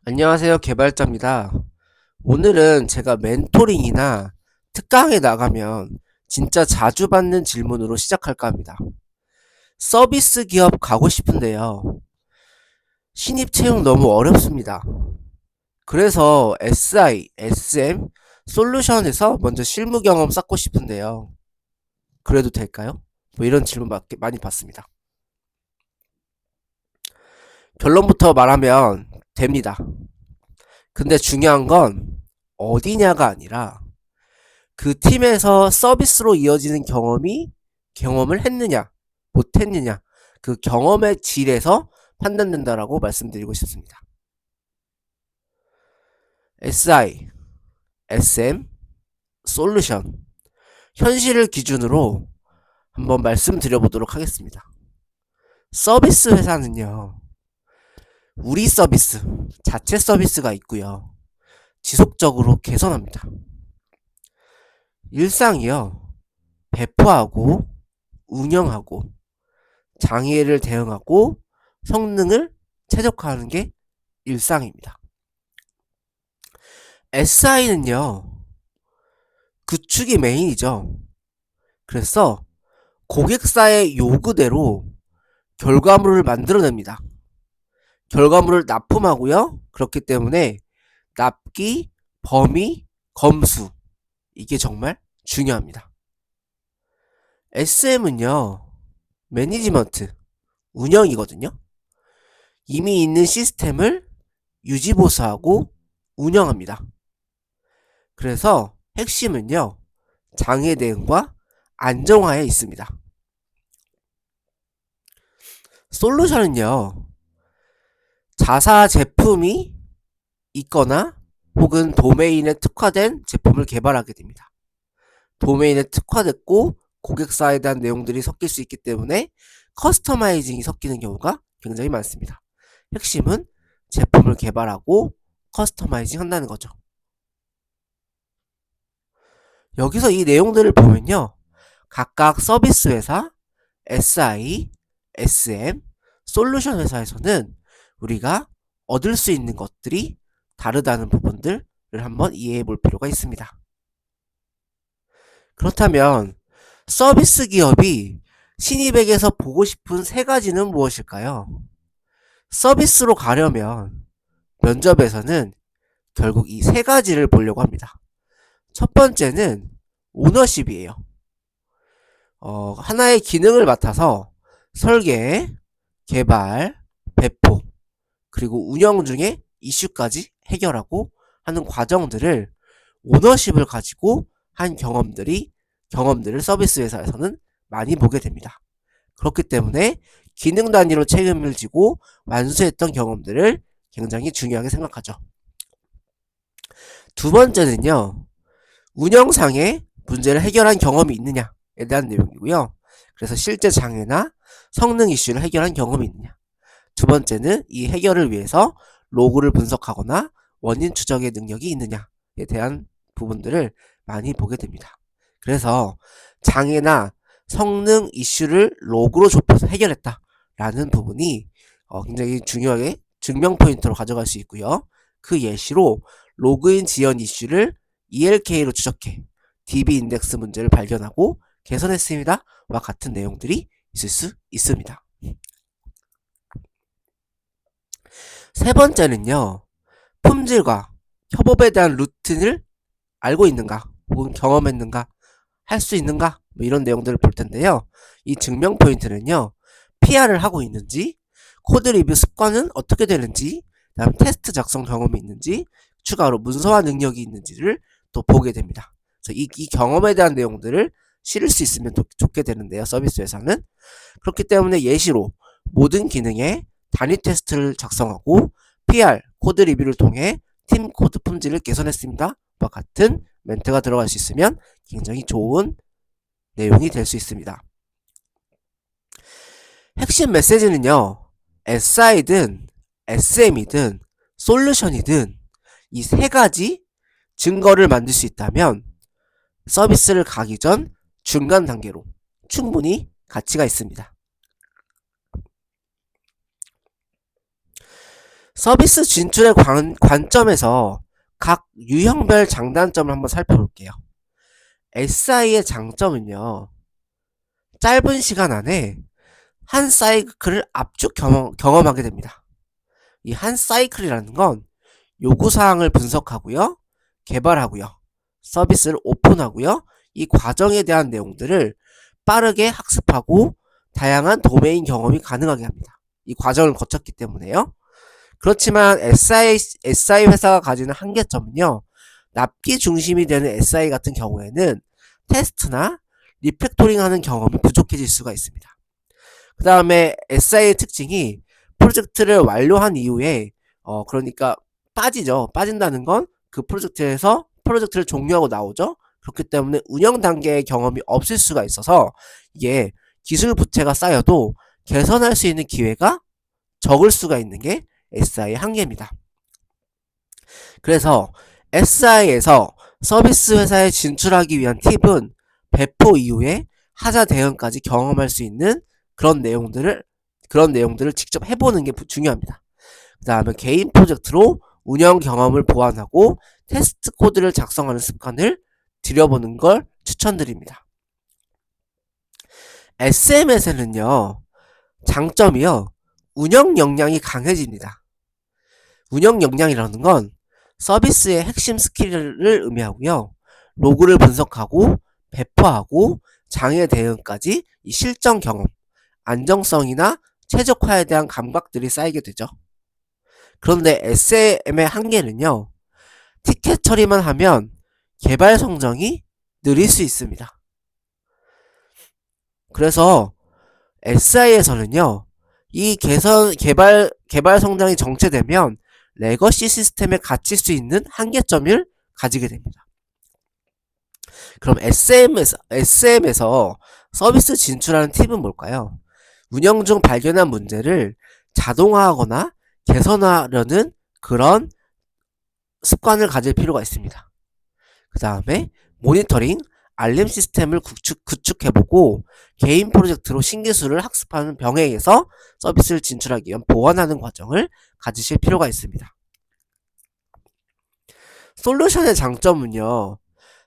안녕하세요. 개발자입니다. 오늘은 제가 멘토링이나 특강에 나가면 진짜 자주 받는 질문으로 시작할까 합니다. 서비스 기업 가고 싶은데요. 신입 채용 너무 어렵습니다. 그래서 SI, SM, 솔루션에서 먼저 실무 경험 쌓고 싶은데요. 그래도 될까요? 뭐 이런 질문 많이 받습니다. 결론부터 말하면 됩니다. 근데 중요한 건 어디냐가 아니라 그 팀에서 서비스로 이어지는 경험을 했느냐, 못했느냐, 그 경험의 질에서 판단된다라고 말씀드리고 싶습니다. SI, SM, 솔루션, 현실을 기준으로 한번 말씀드려보도록 하겠습니다. 서비스 회사는요, 우리 서비스, 자체 서비스가 있고요. 지속적으로 개선합니다. 일상이요, 배포하고, 운영하고, 장애를 대응하고, 성능을 최적화하는 게 일상입니다. SI는요, 구축이 메인이죠. 그래서 고객사의 요구대로 결과물을 만들어냅니다. 결과물을 납품하고요. 그렇기 때문에 납기, 범위, 검수 이게 정말 중요합니다. SM은요, 매니지먼트, 운영이거든요. 이미 있는 시스템을 유지보수하고 운영합니다. 그래서 핵심은요, 장애 대응과 안정화에 있습니다. 솔루션은요, 자사 제품이 있거나 혹은 도메인에 특화된 제품을 개발하게 됩니다. 도메인에 특화됐고 고객사에 대한 내용들이 섞일 수 있기 때문에 커스터마이징이 섞이는 경우가 굉장히 많습니다. 핵심은 제품을 개발하고 커스터마이징 한다는 거죠. 여기서 이 내용들을 보면요. 각각 서비스 회사, SI, SM, 솔루션 회사에서는 우리가 얻을 수 있는 것들이 다르다는 부분들을 한번 이해해 볼 필요가 있습니다. 그렇다면 서비스 기업이 신입에게서 보고 싶은 세 가지는 무엇일까요? 서비스로 가려면 면접에서는 결국 이 세 가지를 보려고 합니다. 첫 번째는 오너십이에요. 하나의 기능을 맡아서 설계, 개발, 배포, 그리고 운영 중에 이슈까지 해결하고 하는 과정들을 오너십을 가지고 한 경험들을 서비스 회사에서는 많이 보게 됩니다. 그렇기 때문에 기능 단위로 책임을 지고 완수했던 경험들을 굉장히 중요하게 생각하죠. 두 번째는요, 운영상의 문제를 해결한 경험이 있느냐에 대한 내용이고요. 그래서 실제 장애나 성능 이슈를 해결한 경험이 있느냐. 두 번째는 이 해결을 위해서 로그를 분석하거나 원인 추적의 능력이 있느냐에 대한 부분들을 많이 보게 됩니다. 그래서 장애나 성능 이슈를 로그로 좁혀서 해결했다라는 부분이 굉장히 중요하게 증명 포인트로 가져갈 수 있고요. 그 예시로 로그인 지연 이슈를 ELK로 추적해 DB 인덱스 문제를 발견하고 개선했습니다. 와 같은 내용들이 있을 수 있습니다. 세 번째는요, 품질과 협업에 대한 루틴을 알고 있는가, 혹은 경험했는가, 할 수 있는가, 뭐 이런 내용들을 볼 텐데요. 이 증명 포인트는요, PR을 하고 있는지, 코드 리뷰 습관은 어떻게 되는지, 다음 테스트 작성 경험이 있는지, 추가로 문서화 능력이 있는지를 또 보게 됩니다. 그래서 이 경험에 대한 내용들을 실을 수 있으면 좋게 되는데요. 서비스 회사는. 그렇기 때문에 예시로 모든 기능에 단위 테스트를 작성하고 PR, 코드 리뷰를 통해 팀 코드 품질을 개선했습니다. 와 같은 멘트가 들어갈 수 있으면 굉장히 좋은 내용이 될 수 있습니다. 핵심 메시지는요, SI든 SM이든 솔루션이든 이 세 가지 증거를 만들 수 있다면 서비스를 가기 전 중간 단계로 충분히 가치가 있습니다. 서비스 진출의 관점에서 각 유형별 장단점을 한번 살펴볼게요. SI의 장점은요, 짧은 시간 안에 한 사이클을 압축 경험하게 됩니다. 이 한 사이클이라는 건 요구사항을 분석하고요, 개발하고요, 서비스를 오픈하고요, 이 과정에 대한 내용들을 빠르게 학습하고 다양한 도메인 경험이 가능하게 합니다. 이 과정을 거쳤기 때문에요. 그렇지만 SI 회사가 가지는 한계점은요, 납기 중심이 되는 SI 같은 경우에는 테스트나 리팩토링 하는 경험이 부족해질 수가 있습니다. 그 다음에 SI의 특징이 프로젝트를 완료한 이후에 그러니까 빠진다는 건 그 프로젝트에서 프로젝트를 종료하고 나오죠. 그렇기 때문에 운영 단계의 경험이 없을 수가 있어서 이게 기술 부채가 쌓여도 개선할 수 있는 기회가 적을 수가 있는 게 SI의 한계입니다. 그래서 SI에서 서비스 회사에 진출하기 위한 팁은 배포 이후에 하자 대응까지 경험할 수 있는 그런 내용들을 직접 해보는 게 중요합니다. 그 다음에 개인 프로젝트로 운영 경험을 보완하고 테스트 코드를 작성하는 습관을 들여보는 걸 추천드립니다. SM에서는요, 장점이요, 운영 역량이 강해집니다. 운영 역량이라는 건 서비스의 핵심 스킬을 의미하고요, 로그를 분석하고 배포하고 장애 대응까지 이 실전 경험, 안정성이나 최적화에 대한 감각들이 쌓이게 되죠. 그런데 SM의 한계는요, 티켓 처리만 하면 개발 성장이 느릴 수 있습니다. 그래서 SI에서는요, 이 개발 성장이 정체되면 레거시 시스템에 갇힐 수 있는 한계점을 가지게 됩니다. 그럼 SM에서 서비스 진출하는 팁은 뭘까요? 운영 중 발견한 문제를 자동화하거나 개선하려는 그런 습관을 가질 필요가 있습니다. 그 다음에 모니터링, 알림 시스템을 구축해보고 개인 프로젝트로 신기술을 학습하는 병행해서 서비스를 진출하기 위한 보완하는 과정을 가지실 필요가 있습니다. 솔루션의 장점은요,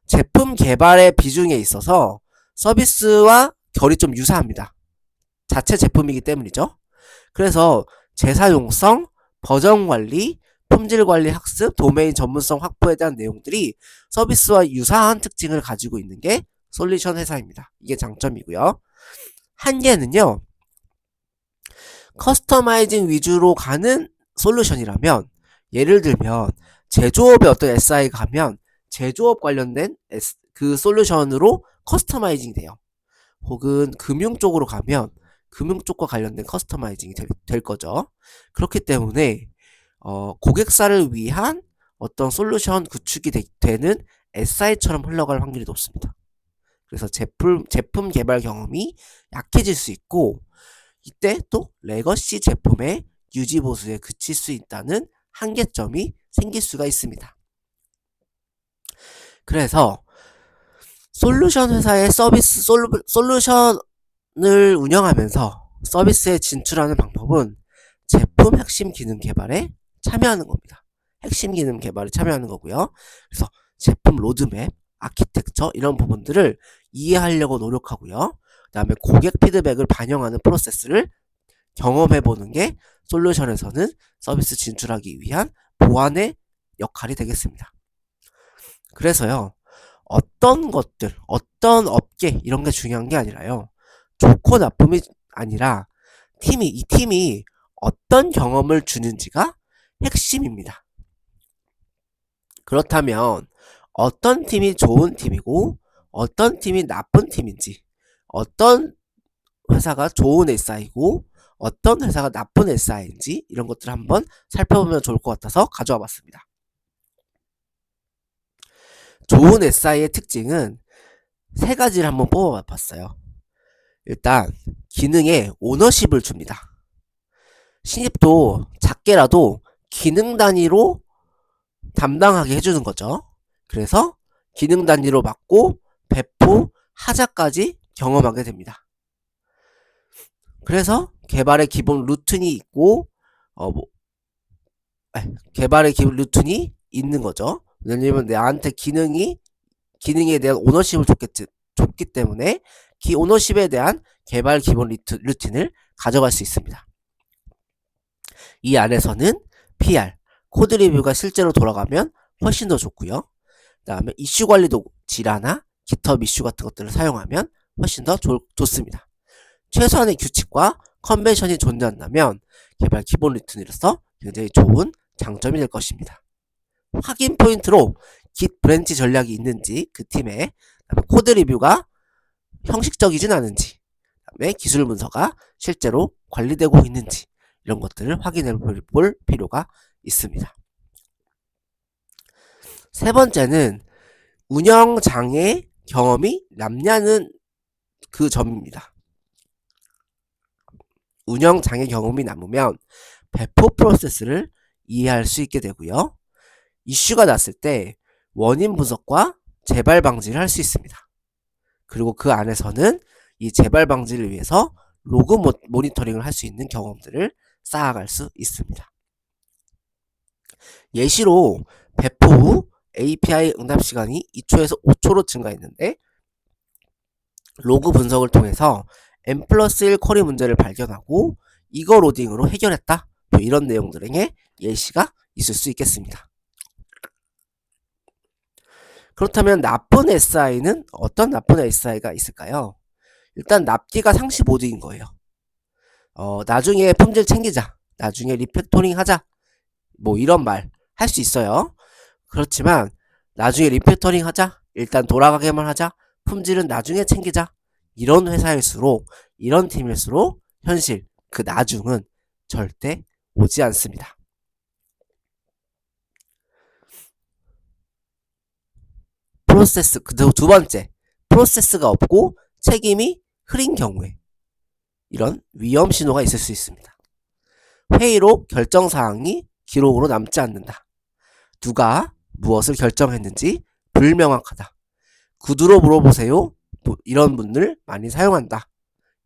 제품 개발의 비중에 있어서 서비스와 결이 좀 유사합니다. 자체 제품이기 때문이죠. 그래서 재사용성, 버전 관리, 품질 관리 학습, 도메인 전문성 확보에 대한 내용들이 서비스와 유사한 특징을 가지고 있는 게 솔루션 회사입니다. 이게 장점이고요. 한계는요, 커스터마이징 위주로 가는 솔루션이라면, 예를 들면 제조업에 어떤 SI가 가면 제조업 관련된 그 솔루션으로 커스터마이징이 돼요. 혹은 금융 쪽으로 가면 금융 쪽과 관련된 커스터마이징이 될 거죠. 그렇기 때문에 고객사를 위한 어떤 솔루션 구축이 되는 SI처럼 흘러갈 확률이 높습니다. 그래서 제품 개발 경험이 약해질 수 있고, 이때 또 레거시 제품의 유지 보수에 그칠 수 있다는 한계점이 생길 수가 있습니다. 그래서 솔루션 회사의 솔루션을 운영하면서 서비스에 진출하는 방법은 제품 핵심 기능 개발에 참여하는 겁니다. 핵심 기능 개발에 참여하는 거고요. 그래서 제품 로드맵, 아키텍처 이런 부분들을 이해하려고 노력하고요. 그 다음에 고객 피드백을 반영하는 프로세스를 경험해보는 게 솔루션에서는 서비스 진출하기 위한 보완의 역할이 되겠습니다. 그래서요, 어떤 업계 이런 게 중요한 게 아니라요, 좋고 나쁨이 아니라 이 팀이 어떤 경험을 주는지가 핵심입니다. 그렇다면 어떤 팀이 좋은 팀이고 어떤 팀이 나쁜 팀인지, 어떤 회사가 좋은 SI고 어떤 회사가 나쁜 SI인지 이런 것들을 한번 살펴보면 좋을 것 같아서 가져와 봤습니다. 좋은 SI의 특징은 세 가지를 한번 뽑아 봤어요. 일단 기능에 오너십을 줍니다. 신입도 작게라도 기능 단위로 담당하게 해주는 거죠. 그래서 기능 단위로 맡고 배포, 하자까지 경험하게 됩니다. 그래서 개발의 기본 루틴이 있고 개발의 루틴이 있는 거죠. 왜냐면 나한테 기능에 대한 오너십을 줬기 때문에 그 오너십에 대한 개발 기본 루틴을 가져갈 수 있습니다. 이 안에서는 PR, 코드 리뷰가 실제로 돌아가면 훨씬 더 좋고요. 그 다음에 이슈 관리 도구, 지라나 깃허브 이슈 같은 것들을 사용하면 훨씬 더 좋습니다. 최소한의 규칙과 컨벤션이 존재한다면 개발 기본 루틴으로서 굉장히 좋은 장점이 될 것입니다. 확인 포인트로 깃 브랜치 전략이 있는지, 그 팀에 코드 리뷰가 형식적이진 않은지, 그다음에 기술 문서가 실제로 관리되고 있는지, 이런 것들을 확인해 볼 필요가 있습니다. 세 번째는 운영장애 경험이 남냐는 그 점입니다. 운영장애 경험이 남으면 배포 프로세스를 이해할 수 있게 되고요. 이슈가 났을 때 원인 분석과 재발 방지를 할 수 있습니다. 그리고 그 안에서는 이 재발 방지를 위해서 로그 모니터링을 할 수 있는 경험들을 쌓아갈 수 있습니다. 예시로 배포 후 API 응답 시간이 2초에서 5초로 증가했는데 로그 분석을 통해서 N+1 쿼리 문제를 발견하고 이거 로딩으로 해결했다. 이런 내용들의 예시가 있을 수 있겠습니다. 그렇다면 나쁜 SI는 어떤 나쁜 SI가 있을까요? 일단 납기가 상시 모드인 거예요. 나중에 품질 챙기자, 나중에 리팩토링 하자, 뭐 이런 말 할 수 있어요. 그렇지만 나중에 리팩토링 하자, 일단 돌아가게만 하자, 품질은 나중에 챙기자, 이런 회사일수록, 이런 팀일수록 현실 그 나중은 절대 오지 않습니다. 프로세스, 두 번째, 프로세스가 없고 책임이 흐린 경우에 이런 위험 신호가 있을 수 있습니다. 회의록 결정사항이 기록으로 남지 않는다. 누가 무엇을 결정했는지 불명확하다. 구두로 물어보세요. 이런 분들 많이 사용한다.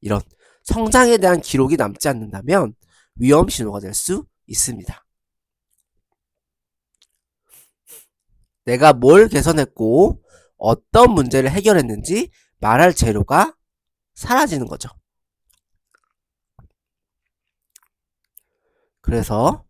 이런 성장에 대한 기록이 남지 않는다면 위험 신호가 될 수 있습니다. 내가 뭘 개선했고 어떤 문제를 해결했는지 말할 재료가 사라지는 거죠. 그래서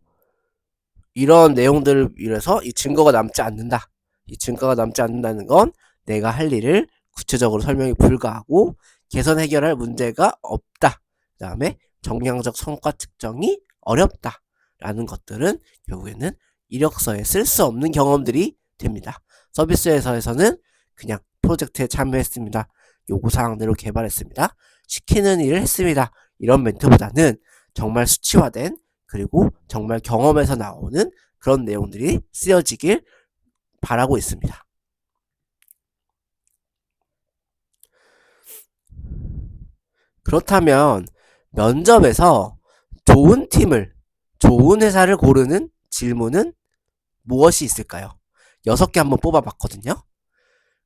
이런 내용들을 위해서 이 증거가 남지 않는다. 이 증거가 남지 않는다는 건 내가 할 일을 구체적으로 설명이 불가하고 개선 해결할 문제가 없다. 그 다음에 정량적 성과 측정이 어렵다. 라는 것들은 결국에는 이력서에 쓸 수 없는 경험들이 됩니다. 서비스 회사에서는 그냥 프로젝트에 참여했습니다. 요구사항대로 개발했습니다. 시키는 일을 했습니다. 이런 멘트보다는 정말 수치화된, 그리고 정말 경험에서 나오는 그런 내용들이 쓰여지길 바라고 있습니다. 그렇다면 면접에서 좋은 팀을, 좋은 회사를 고르는 질문은 무엇이 있을까요? 6개 한번 뽑아봤거든요.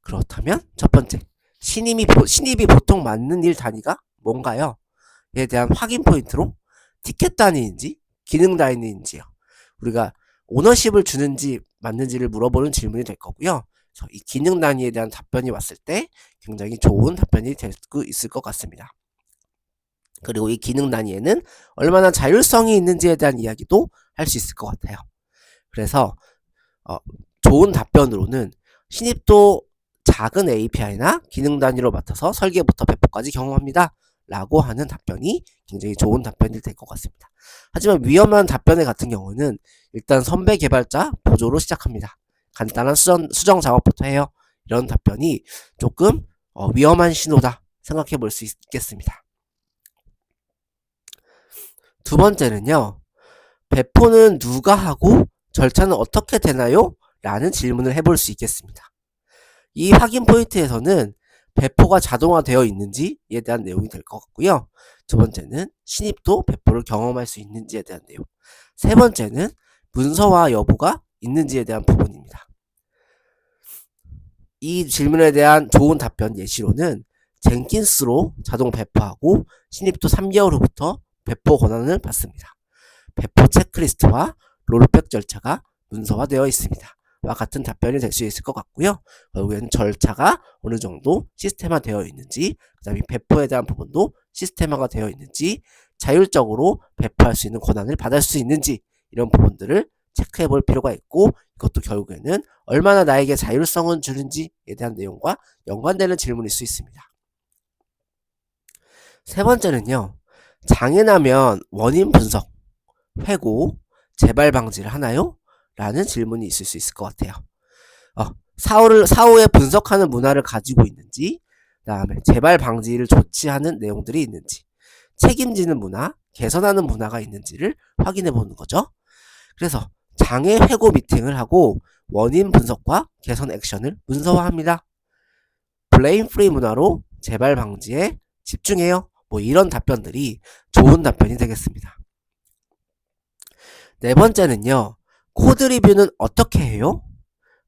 그렇다면 첫 번째, 신입이 보통 맞는 일 단위가 뭔가요? 에 대한 확인 포인트로 티켓 단위인지 기능 단위인지요. 우리가 오너십을 주는지 맞는지를 물어보는 질문이 될 거고요. 그래서 이 기능 단위에 대한 답변이 왔을 때 굉장히 좋은 답변이 될 수 있을 것 같습니다. 그리고 이 기능 단위에는 얼마나 자율성이 있는지에 대한 이야기도 할 수 있을 것 같아요. 그래서 좋은 답변으로는 신입도 작은 API나 기능 단위로 맡아서 설계부터 배포까지 경험합니다. 라고 하는 답변이 굉장히 좋은 답변이 될 것 같습니다. 하지만 위험한 답변의 같은 경우는 일단 선배 개발자 보조로 시작합니다. 간단한 수정 작업부터 해요. 이런 답변이 조금 위험한 신호다 생각해 볼 수 있겠습니다. 두 번째는요. 배포는 누가 하고 절차는 어떻게 되나요? 라는 질문을 해볼 수 있겠습니다. 이 확인 포인트에서는 배포가 자동화되어 있는지에 대한 내용이 될 것 같고요. 두 번째는 신입도 배포를 경험할 수 있는지에 대한 내용. 세 번째는 문서화 여부가 있는지에 대한 부분입니다. 이 질문에 대한 좋은 답변 예시로는 젠킨스로 자동 배포하고 신입도 3개월 후부터 배포 권한을 받습니다. 배포 체크리스트와 롤백 절차가 문서화되어 있습니다. 와 같은 답변이 될 수 있을 것 같고요. 결국에는 절차가 어느 정도 시스템화되어 있는지, 그 다음에 배포에 대한 부분도 시스템화가 되어 있는지, 자율적으로 배포할 수 있는 권한을 받을 수 있는지, 이런 부분들을 체크해 볼 필요가 있고, 이것도 결국에는 얼마나 나에게 자율성을 주는지에 대한 내용과 연관되는 질문일 수 있습니다. 세 번째는요, 장애나면 원인 분석, 회고, 재발 방지를 하나요? 라는 질문이 있을 수 있을 것 같아요. 사후에 분석하는 문화를 가지고 있는지, 그 다음에 재발 방지를 조치하는 내용들이 있는지, 책임지는 문화, 개선하는 문화가 있는지를 확인해 보는 거죠. 그래서 장애 회고 미팅을 하고 원인 분석과 개선 액션을 문서화합니다. 블레임 프리 문화로 재발 방지에 집중해요. 뭐 이런 답변들이 좋은 답변이 되겠습니다. 네 번째는요. 코드 리뷰는 어떻게 해요?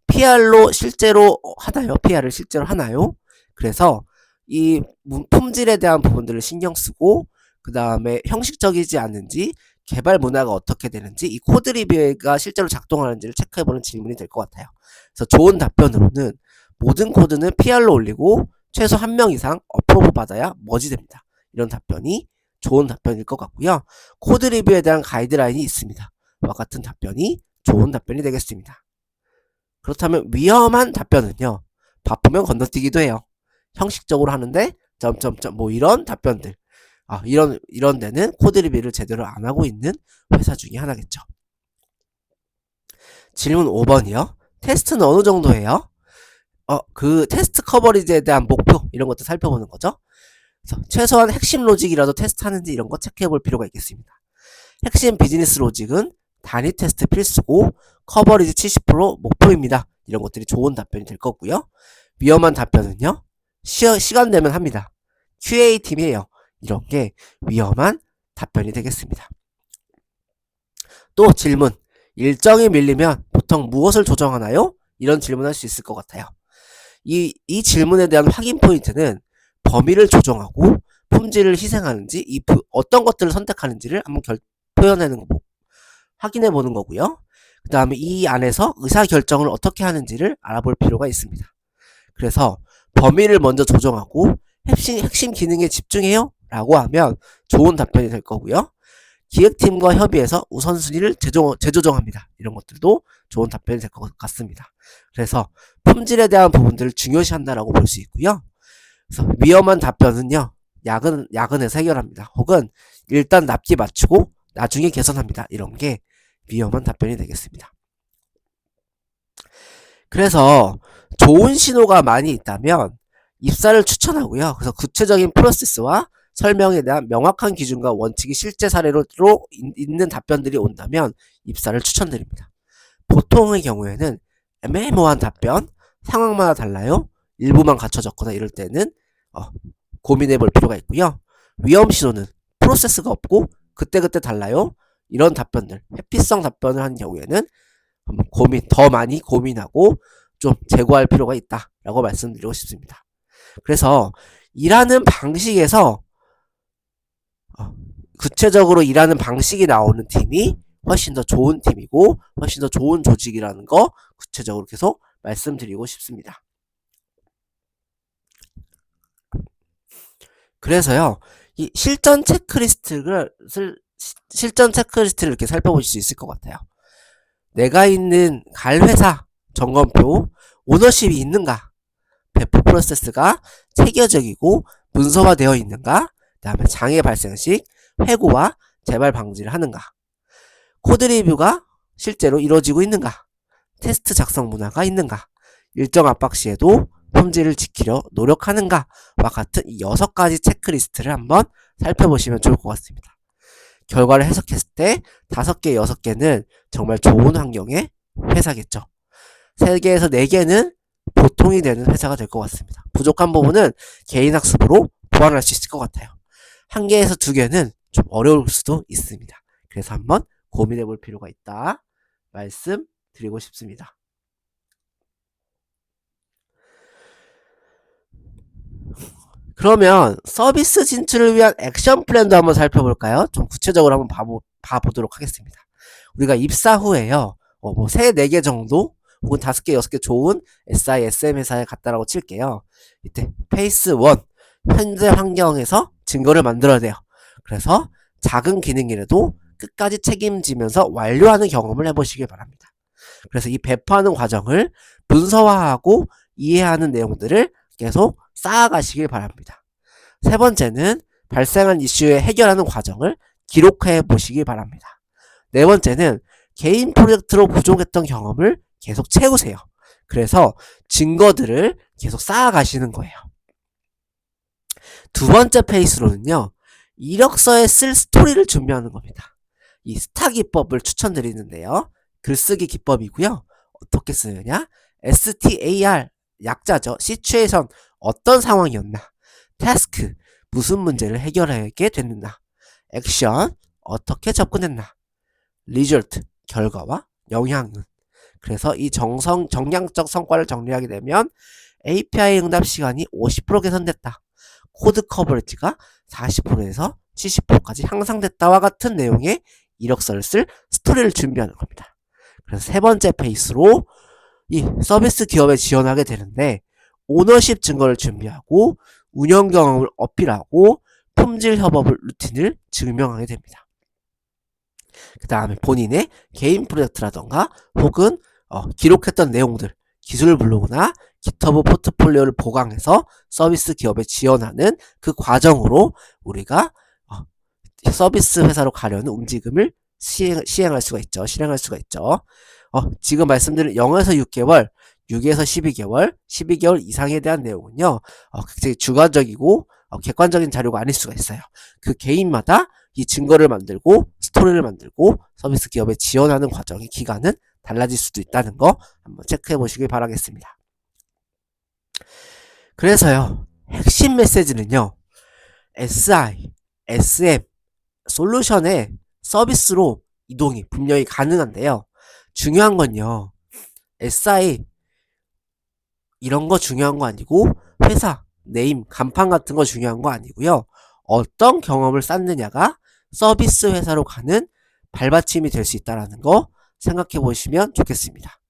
PR로 실제로 하나요? PR을 실제로 하나요? 그래서 이 품질에 대한 부분들을 신경 쓰고, 그 다음에 형식적이지 않은지, 개발 문화가 어떻게 되는지, 이 코드 리뷰가 실제로 작동하는지를 체크해보는 질문이 될 것 같아요. 그래서 좋은 답변으로는 모든 코드는 PR로 올리고 최소 1명 이상 어프로브 받아야 머지됩니다. 이런 답변이 좋은 답변일 것 같고요. 코드 리뷰에 대한 가이드라인이 있습니다. 와 같은 답변이 좋은 답변이 되겠습니다. 그렇다면 위험한 답변은요, 바쁘면 건너뛰기도 해요. 형식적으로 하는데 점점점 뭐 이런 답변들, 이런 데는 코드 리뷰를 제대로 안 하고 있는 회사 중에 하나겠죠. 질문 5번이요. 테스트는 어느 정도 해요? 그 테스트 커버리지에 대한 목표, 이런 것도 살펴보는 거죠. 그래서 최소한 핵심 로직이라도 테스트하는지 이런 거 체크해 볼 필요가 있겠습니다. 핵심 비즈니스 로직은 단위 테스트 필수고 커버리지 70% 목표입니다. 이런 것들이 좋은 답변이 될 거고요. 위험한 답변은요, 시간 되면 합니다. QA팀이에요. 이런 게 위험한 답변이 되겠습니다. 또 질문, 일정이 밀리면 보통 무엇을 조정하나요? 이런 질문할 수 있을 것 같아요. 이 질문에 대한 확인 포인트는 범위를 조정하고 품질을 희생하는지, 어떤 것들을 선택하는지를 한번 표현하는 거, 확인해 보는 거고요. 그 다음에 이 안에서 의사결정을 어떻게 하는지를 알아볼 필요가 있습니다. 그래서 범위를 먼저 조정하고 핵심 기능에 집중해요 라고 하면 좋은 답변이 될 거고요. 기획팀과 협의해서 우선순위를 재조정합니다. 이런 것들도 좋은 답변이 될 것 같습니다. 그래서 품질에 대한 부분들을 중요시한다라고 볼 수 있고요. 그래서 위험한 답변은요, 야근에서 해결합니다. 혹은 일단 납기 맞추고 나중에 개선합니다. 이런 게 위험한 답변이 되겠습니다. 그래서 좋은 신호가 많이 있다면 입사를 추천하고요. 그래서 구체적인 프로세스와 설명에 대한 명확한 기준과 원칙이 실제 사례로 있는 답변들이 온다면 입사를 추천드립니다. 보통의 경우에는 애매모호한 답변, 상황마다 달라요, 일부만 갖춰졌거나 이럴 때는 고민해 볼 필요가 있고요. 위험 신호는 프로세스가 없고 그때그때 달라요, 이런 답변들, 회피성 답변을 한 경우에는 더 많이 고민하고 좀 제고할 필요가 있다라고 말씀드리고 싶습니다. 그래서 일하는 방식에서 구체적으로 일하는 방식이 나오는 팀이 훨씬 더 좋은 팀이고 훨씬 더 좋은 조직이라는 거 구체적으로 계속 말씀드리고 싶습니다. 그래서요, 이 실전 체크리스트를 이렇게 살펴보실 수 있을 것 같아요. 내가 있는 갈 회사 점검표, 오너십이 있는가, 배포 프로세스가 체계적이고 문서화되어 있는가, 그 다음에 장애 발생 시 회고와 재발 방지를 하는가, 코드 리뷰가 실제로 이루어지고 있는가, 테스트 작성 문화가 있는가, 일정 압박 시에도 품질을 지키려 노력하는가와 같은 이 6가지 체크리스트를 한번 살펴보시면 좋을 것 같습니다. 결과를 해석했을 때 5개, 6개는 정말 좋은 환경의 회사겠죠. 3개에서 4개는 보통이 되는 회사가 될 것 같습니다. 부족한 부분은 개인 학습으로 보완할 수 있을 것 같아요. 1개에서 2개는 좀 어려울 수도 있습니다. 그래서 한번 고민해 볼 필요가 있다 말씀드리고 싶습니다. 그러면 서비스 진출을 위한 액션 플랜도 한번 살펴볼까요? 좀 구체적으로 한번 봐보도록 하겠습니다. 우리가 입사 후에요. 뭐 3, 4개 정도 혹은 5개, 6개 좋은 SI, SM 회사에 갔다라고 칠게요. 이때 페이스 1 현재 환경에서 증거를 만들어야 돼요. 그래서 작은 기능이라도 끝까지 책임지면서 완료하는 경험을 해보시길 바랍니다. 그래서 이 배포하는 과정을 문서화하고 이해하는 내용들을 계속 쌓아가시길 바랍니다. 세 번째는 발생한 이슈에 해결하는 과정을 기록해 보시기 바랍니다. 네 번째는 개인 프로젝트로 부족했던 경험을 계속 채우세요. 그래서 증거들을 계속 쌓아가시는 거예요. 두 번째 페이스로는요, 이력서에 쓸 스토리를 준비하는 겁니다. 이 스타 기법을 추천드리는데요. 글쓰기 기법이고요. 어떻게 쓰느냐? STAR 약자죠. 시츄에이션 어떤 상황이었나? 태스크 무슨 문제를 해결하게 됐나? 액션 어떻게 접근했나? 리졸트 결과와 영향은. 그래서 이 정량적 성과를 정리하게 되면 API 응답 시간이 50% 개선됐다. 코드 커버리지가 40%에서 70%까지 향상됐다와 같은 내용의 이력서를 쓸 스토리를 준비하는 겁니다. 그래서 세 번째 페이스로 이 서비스 기업에 지원하게 되는데 오너십 증거를 준비하고 운영 경험을 어필하고 품질 협업 루틴을 증명하게 됩니다. 그 다음에 본인의 개인 프로젝트라던가 혹은 기록했던 내용들, 기술 블로그나 GitHub 포트폴리오를 보강해서 서비스 기업에 지원하는 그 과정으로 우리가 서비스 회사로 가려는 움직임을 실행할 수가 있죠. 지금 말씀드린 0에서 6개월, 6에서 12개월, 12개월 이상에 대한 내용은요, 굉장히 주관적이고 객관적인 자료가 아닐 수가 있어요. 그 개인마다 이 증거를 만들고 스토리를 만들고 서비스 기업에 지원하는 과정의 기간은 달라질 수도 있다는 거 한번 체크해 보시길 바라겠습니다. 그래서요, 핵심 메시지는요, SI, SM, 솔루션의 서비스로 이동이 분명히 가능한데요. 중요한 건요, SI 이런 거 중요한 거 아니고 회사, 네임, 간판 같은 거 중요한 거 아니고요. 어떤 경험을 쌓느냐가 서비스 회사로 가는 발받침이 될 수 있다는 거 생각해 보시면 좋겠습니다.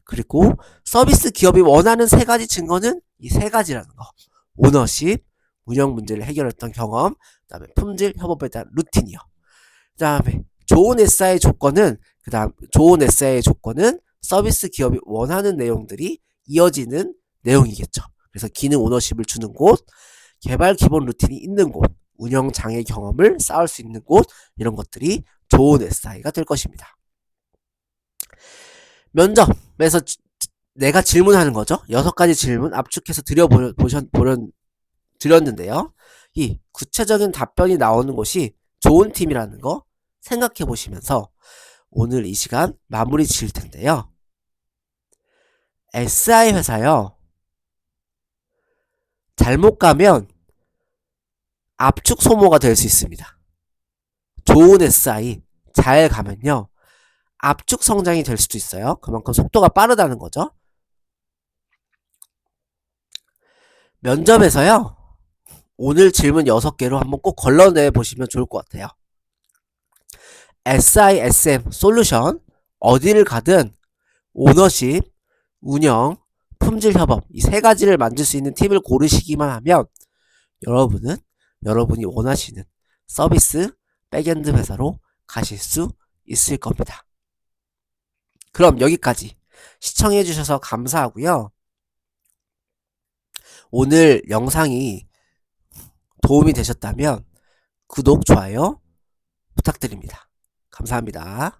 그리고 서비스 기업이 원하는 3가지 증거는 이 3가지라는 거. 오너십, 운영 문제를 해결했던 경험, 그 다음에 품질 협업에 대한 루틴이요. 그 다음에 좋은 SI의 조건은 서비스 기업이 원하는 내용들이 이어지는 내용이겠죠. 그래서 기능 오너십을 주는 곳, 개발 기본 루틴이 있는 곳, 운영 장애 경험을 쌓을 수 있는 곳, 이런 것들이 좋은 SI가 될 것입니다. 면접에서 내가 질문하는 거죠. 6가지 질문 압축해서 드렸는데요. 이 구체적인 답변이 나오는 곳이 좋은 팀이라는 거 생각해 보시면서 오늘 이 시간 마무리 지을 텐데요. SI 회사요. 잘못 가면 압축 소모가 될 수 있습니다. 좋은 SI 잘 가면요. 압축 성장이 될 수도 있어요. 그만큼 속도가 빠르다는 거죠. 면접에서요. 오늘 질문 6개로 한번 꼭 걸러내 보시면 좋을 것 같아요. SI, SM, 솔루션 어디를 가든 오너십, 운영, 품질 협업 이 3가지를 만들 수 있는 팀을 고르시기만 하면 여러분이 원하시는 서비스 백엔드 회사로 가실 수 있을 겁니다. 그럼 여기까지 시청해 주셔서 감사하고요. 오늘 영상이 도움이 되셨다면 구독, 좋아요 부탁드립니다. 감사합니다.